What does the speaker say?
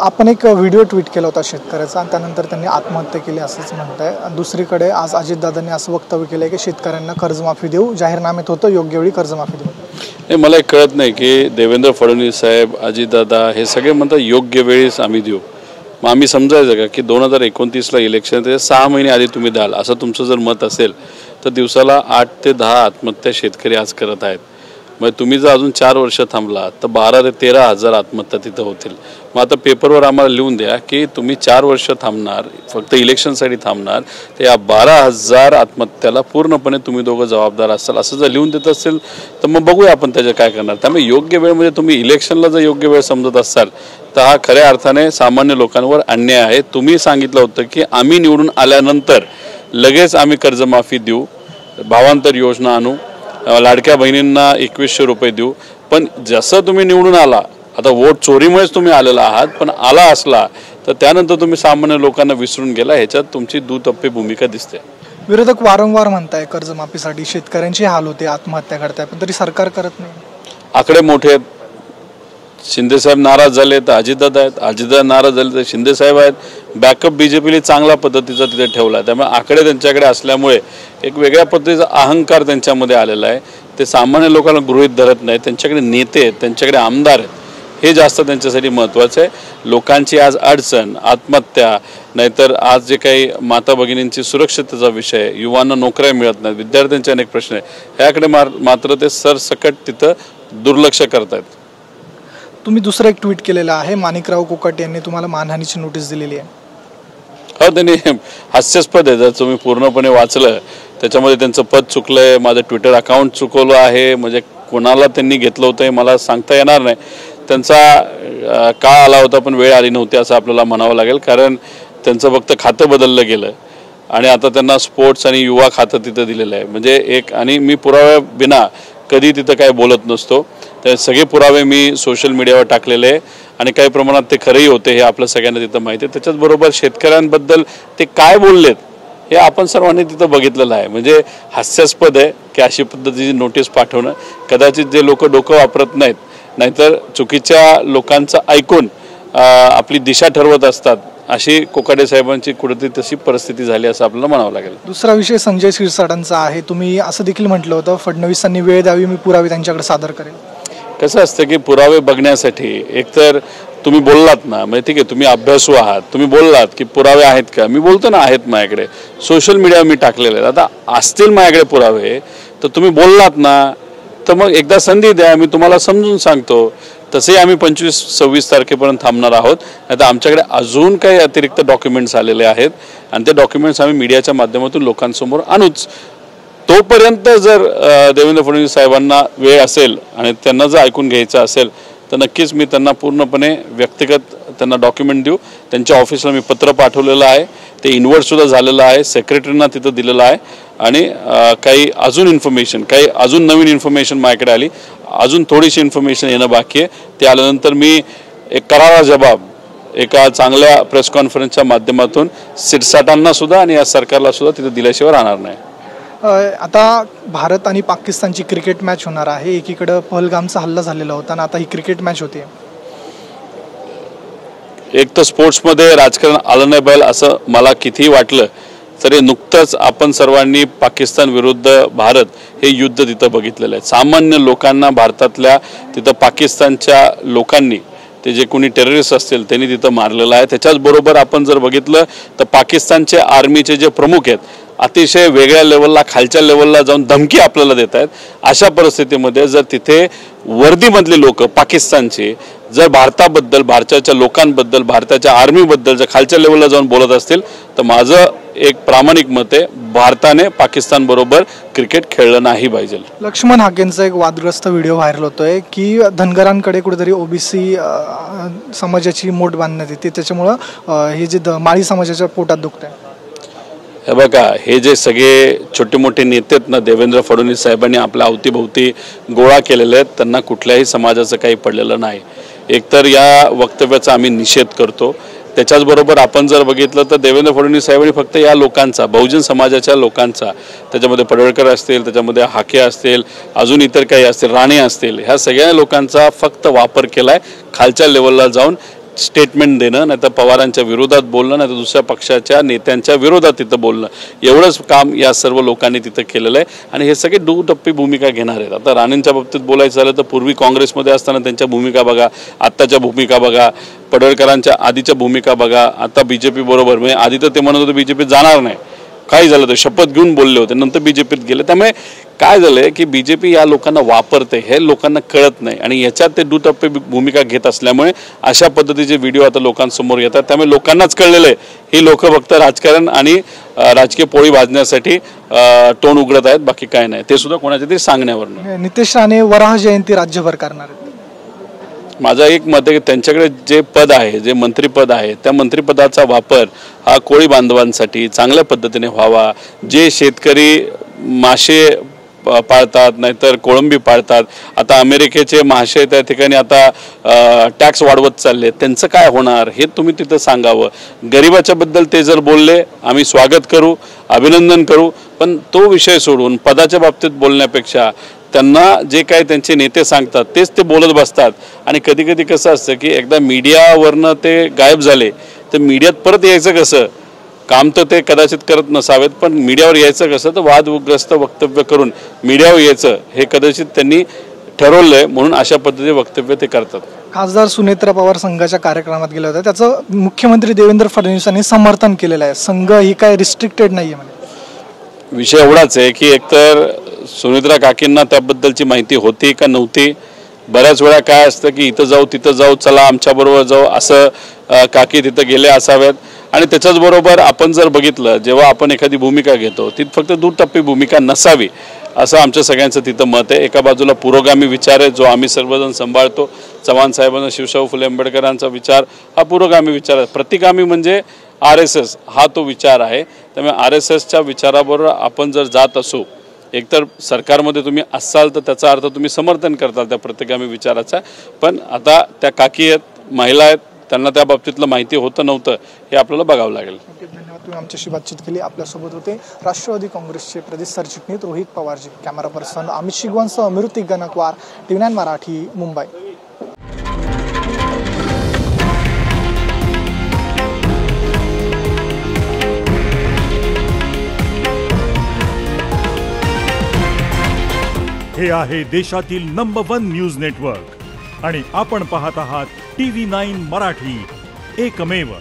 आपण एक video tweet केला होता शेतकऱ्याचा आणि त्यानंतर त्यांनी आत्महत्या केली असंच म्हणताय। दुसरीकडे आज अजितदादांनी असं वक्तव्य केलं की शेतकऱ्यांना कर्जमाफी देऊ, जाहीरनाम्यात होतं योग्य वेळी कर्जमाफी देऊ। हे मला कळत नाही की देवेंद्र फडणवीस साहेब, अजितदादा हे सगळे म्हणतात योग्य वेळीच आम्ही देऊ। मग आम्ही समजायचं का की 2029ला इलेक्शन ते 6 महिने आधी तुम्ही द्याल असं तुमचं जर मत असेल तर दिवसाला 8 ते 10 आत्महत्या शेतकरी आज करत आहेत। मग तुम्ही जर अजून 4 वर्ष थांबला तर 12 ते 13 हजार आत्महत्या तिथं होतील। मग आता पेपरवर आम्हाला लिहून द्या की तुम्ही 4 वर्ष थांबणार, फक्त इलेक्शनसाठी थांबणार, तर या 12,000 आत्महत्याला पूर्णपणे तुम्ही दोघं जबाबदार असाल असं जर लिहून देत असेल तर मग बघूया आपण त्याचं काय करणार। त्यामुळे योग्य वेळ म्हणजे तुम्ही इलेक्शनला जर योग्य वेळ समजत असाल तर हा खऱ्या अर्थाने सामान्य लोकांवर अन्याय आहे। तुम्ही सांगितलं होतं की आम्ही निवडून आल्यानंतर लगेच आम्ही कर्जमाफी देऊ, भावांतर योजना आणू, लाडक्या बहिणींना 2100 रुपये देऊ, पण जसं तुम्ही निवडून आला, आता वोट चोरीमुळेच तुम्ही आलेला आहात, पण आला असला तर त्यानंतर तुम्ही सामान्य लोकांना विसरून गेला, ह्याच्यात तुमची दुतर्फी भूमिका दिसते। विरोधक वारंवार म्हणताय कर्जमाफीसाठी शेतकऱ्यांची हाल होते, आत्महत्या करताय, पण तरी सरकार करत नाही। आकडे मोठे आहेत। शिंदे साहेब नाराज झाले तर अजितदादा आहेत, अजितदादा नाराज झाले तर शिंदे साहेब आहेत। बॅकअप बीजेपीने चांगल्या पद्धतीचा तिथे ठेवला, त्यामुळे आकडे त्यांच्याकडे असल्यामुळे एक वेगळ्या पद्धतीचा अहंकार त्यांच्यामध्ये आलेला आहे। ते सामान्य लोकांना गृहीत धरत नाही, त्यांच्याकडे नेते आहेत, त्यांच्याकडे आमदार आहेत, हे जास्त त्यांच्यासाठी महत्त्वाचं आहे। लोकांची आज अडचण, आत्महत्या, नाहीतर आज जे काही माता भगिनींची सुरक्षिततेचा विषय, युवांना नोकऱ्या मिळत नाहीत, विद्यार्थ्यांचे अनेक प्रश्न आहेत, ह्याकडे मात्र ते सरसकट तिथं दुर्लक्ष करतात। तुम्ही दुसरं एक ट्विट केलेलं आहे, माणिकराव कोकाटे यांनी तुम्हाला मानहानीची नोटीस दिलेली आहे। हो, त्यांनी हास्यास्पद आहे, जर तुम्ही पूर्णपणे वाचलं त्याच्यामध्ये त्यांचं पद चुकलंय, माझं ट्विटर अकाउंट चुकवलं आहे, म्हणजे कोणाला त्यांनी घेतलं होतं हे मला सांगता येणार नाही। त्यांचा काळ आला होता पण वेळ आली नव्हती असं आपल्याला म्हणावं लागेल, कारण त्यांचं फक्त खातं बदललं गेलं आणि आता त्यांना स्पोर्ट्स आणि युवा खातं तिथं दिलेलं आहे। म्हणजे एक, आणि मी पुराव्या बिना कधी तिथं काय बोलत नसतो, ते सगळे पुरावे मी सोशल मीडियावर टाकलेले आहे आणि काही प्रमाणात ते खरेही होते हे आपल्या सगळ्यांना तिथं माहिती आहे। त्याच्याचबरोबर शेतकऱ्यांबद्दल ते काय बोललेत हे आपण सर्वांनी तिथं बघितलेलं आहे। म्हणजे हास्यास्पद आहे की अशी पद्धतीची नोटीस पाठवणं, कदाचित जे लोक डोकं वापरत नाहीत, नाहीतर चुकीच्या लोकांचं ऐकून आपली दिशा ठरवत असतात, अशी कोकाटे साहेबांची कुठेतरी तशी परिस्थिती झाली असं आपल्याला म्हणावं लागेल। दुसरा विषय संजय क्षीरसागरांचा आहे, तुम्ही असं देखील म्हटलं होतं फडणवीसांनी वेळ द्यावी, मी पुरावे त्यांच्याकडे सादर करेन। कसं असतं की पुरावे बघण्यासाठी एकतर तुम्ही बोललात ना, म्हणजे ठीक आहे तुम्ही अभ्यासू आहात, तुम्ही बोललात की पुरावे आहेत का, मी बोलतो ना आहेत माझ्याकडे, सोशल मीडियावर मी टाकलेले आहेत, आता असतील माझ्याकडे पुरावे तर तुम्ही बोललात ना, तर मग एकदा संधी द्या, मी तुम्हाला समजून सांगतो। तसेही आम्ही 25-26 तारखेपर्यंत थांबणार आहोत, नाही तर आमच्याकडे अजून काही अतिरिक्त डॉक्युमेंट्स आलेले आहेत आणि ते डॉक्युमेंट्स आम्ही मीडियाच्या माध्यमातून लोकांसमोर आणूच। तोपर्यंत जर देवेंद्र फडणवीस साहेबांना वेळ असेल आणि त्यांना जर ऐकून घ्यायचं असेल तर नक्कीच मी त्यांना पूर्णपणे व्यक्तिगत त्यांना डॉक्युमेंट देऊ। त्यांच्या ऑफिसला मी पत्र पाठवलेलं आहे, ते इन्व्हर्टसुद्धा झालेलं आहे, सेक्रेटरींना तिथं दिलेलं आहे आणि काही अजून इन्फॉर्मेशन, काही अजून नवीन इन्फॉर्मेशन माझ्याकडे आली, अजून थोडीशी इन्फॉर्मेशन येणं बाकी आहे, ते आल्यानंतर मी एक करारा जबाब एका चांगल्या प्रेस कॉन्फरन्सच्या माध्यमातून सिरसाटांना सुद्धा आणि या सरकारला सुद्धा तिथं दिल्याशिवाय राहणार नाही। आता भारत आणि पाकिस्तानची क्रिकेट मॅच होणार आहे, एकीकडे पहलगामचा हल्ला झालेला होता आणि आता ही क्रिकेट मॅच होते। एक तर स्पोर्ट्समध्ये राजकारण आलं नाही पाहिजे असं मला कितीही वाटलं तरी नुकतंच आपण सर्वांनी पाकिस्तान विरुद्ध भारत हे युद्ध तिथं बघितलेलं आहे। सामान्य लोकांना भारतातल्या तिथं पाकिस्तानच्या लोकांनी, ते जे कोणी टेररिस्ट असतील त्यांनी तिथं मारलेलं आहे। त्याच्याचबरोबर आपण जर बघितलं तर पाकिस्तानचे आर्मीचे जे प्रमुख आहेत अतिशय वेगळ्या लेवलला, खालच्या लेवलला जाऊन धमकी आपल्याला देत आहेत। अशा परिस्थितीमध्ये जर तिथे वर्दीमधले लोक पाकिस्तानचे जर भारताबद्दल, भारताच्या लोकांबद्दल, भारताच्या आर्मीबद्दल जर खालच्या लेवलला जाऊन बोलत असतील तर माझं एक प्रामाणिक मत आहे, भारताने पाकिस्तान बरोबर क्रिकेट खेळलं नाही पाहिजे। लक्ष्मण हाकेंचा एक वादग्रस्त व्हिडिओ व्हायरल होतोय की धनगरांकडे कुठेतरी ओबीसी समाजाची मोठ बांधण्यात येते, त्याच्यामुळं हे जे माळी समाजाच्या पोटात दुखतंय। हे बघा, हे जे सगळे छोटे मोठे नेते आहेत ना, देवेंद्र फडणवीस साहेबांनी आपल्या अवतीभोवती गोळा केलेले आहेत, त्यांना कुठल्याही समाजाचं काही पडलेलं नाही। एकतर या वक्तव्याचा आम्ही निषेध करतो। त्याच्याचबरोबर आपण जर बघितलं तर देवेंद्र फडणवीस साहेबांनी फक्त या लोकांचा, बहुजन समाजाच्या लोकांचा, त्याच्यामध्ये पडळकर असतील, त्याच्यामध्ये हाके असतील, अजून इतर काही असतील, राणे असतील, ह्या सगळ्या लोकांचा फक्त वापर केला आहे खालच्या लेवलला जाऊन स्टेटमेंट देणं, नाही तर पवारांच्या विरोधात बोलणं, नाही तर दुसऱ्या पक्षाच्या नेत्यांच्या विरोधात तिथं बोलणं, एवढंच काम या सर्व लोकांनी तिथं केलेलं आहे. आणि हे सगळे दुटप्पी भूमिका घेणार आहेत. आता राणेंच्या बाबतीत बोलायचं झालं तर पूर्वी काँग्रेसमध्ये असताना त्यांच्या भूमिका बघा, आत्ताच्या भूमिका बघा, पडळकरांच्या आधीच्या भूमिका बघा, आता BJP बरोबर. म्हणजे आधी तर ते म्हणत होते BJP जाणार नाही, काय झालं तर शपथ घेऊन बोलले होते, नंतर BJPत गेले. त्यामुळे काय झालंय की BJP या लोकांना वापरते, हे लोकांना कळत नाही. आणि याच्यात ते दुटप्पी भूमिका घेत असल्यामुळे अशा पद्धतीचे व्हिडिओ आता लोकांसमोर येतात. त्यामुळे लोकांनाच कळलेलं आहे ही लोक फक्त राजकारण आणि राजकीय पोळी भाजण्यासाठी तोंड उघडत आहेत, बाकी काय नाही. ते सुद्धा कोणाच्या तरी सांगण्यावर. नितेश राणे वराह जयंती राज्यभर करणार आहेत. माझं एक मत आहे की त्यांच्याकडे जे पद आहे, जे मंत्रिपद आहे, त्या मंत्रिपदाचा वापर हा कोळी बांधवांसाठी चांगल्या पद्धतीने व्हावा. जे शेतकरी मासे पाळतात, नाहीतर कोळंबी पाळतात, आता अमेरिकेचे महाशय त्या ठिकाणी आता टॅक्स वाढवत चालले, त्यांचं काय होणार हे तुम्ही तिथं सांगावं. गरिबाच्या बद्दल ते जर बोलले आम्ही स्वागत करू, अभिनंदन करू, पण तो विषय सोडून पदाच्या बाबतीत बोलण्यापेक्षा त्यांना जे काही त्यांचे नेते सांगतात तेच ते बोलत बसतात. आणि कधी कधी कसं असतं की एकदा मीडियावरनं ते गायब झाले तर मीडियात परत यायचं कसं, काम तर ते कदाचित करत नसावेत, पण मीडियावर यायचं कसं, तर वादग्रस्त वक्तव्य करून मीडियावर यायचं हे कदाचित त्यांनी ठरवलंय, म्हणून अशा पद्धतीचे वक्तव्य ते करतात. खासदार सुनेत्रा पवार संघाच्या कार्यक्रमात गेले होते, त्याचं मुख्यमंत्री देवेंद्र फडणवीसांनी समर्थन केलेलं आहे. संघ ही काय रिस्ट्रिक्टेड नाही आहे म्हणे. विषय एवढाच आहे की एकतर सुनेत्रा काकींना त्याबद्दलची माहिती होती का नव्हती. बऱ्याच वेळा काय असतं की इथं जाऊ तिथं जाऊ, चला आमच्याबरोबर जाऊ, असं काकी तिथं गेले असाव्यात. आणि त्याच्याचबरोबर आपण जर बघितलं, जेव्हा आपण एखादी भूमिका घेतो ती फक्त दुटप्पी भूमिका नसावी असं आमच्या सगळ्यांचं तिथं मत आहे. एका बाजूला पुरोगामी विचार आहे जो आम्ही सर्वजण सांभाळतो. चव्हाण साहेबांना शिवशाहू फुले आंबेडकरांचा विचार हा पुरोगामी विचार आहे. प्रतिगामी म्हणजे RSS हा तो विचार आहे. त्यामुळे RSSच्या विचाराबरोबर आपण जर जात असू, एकतर सरकारमध्ये तुम्ही असाल तर त्याचा अर्थ तुम्ही समर्थन करताल त्या प्रतिगामी विचाराचा. पण आता त्या काकी आहेत, महिला आहेत, त्यांना त्या बाबतीतलं माहिती होतं नव्हतं हे आपल्याला बघावं लागेल. धन्यवाद, तुम्ही आमच्याशी बातचीत केली. आपल्यासोबत होते राष्ट्रवादी काँग्रेसचे प्रदेश सरचिटणीस रोहित पवारजी. कॅमेरा पर्सन अमित शिगवानसह अमिरुती गणकवार, TV9 मराठी, मुंबई. हे आहे देशातील नंबर 1 न्यूज नेटवर्क आणि आपण पाहत आहात TV9 मराठी, एकमेव.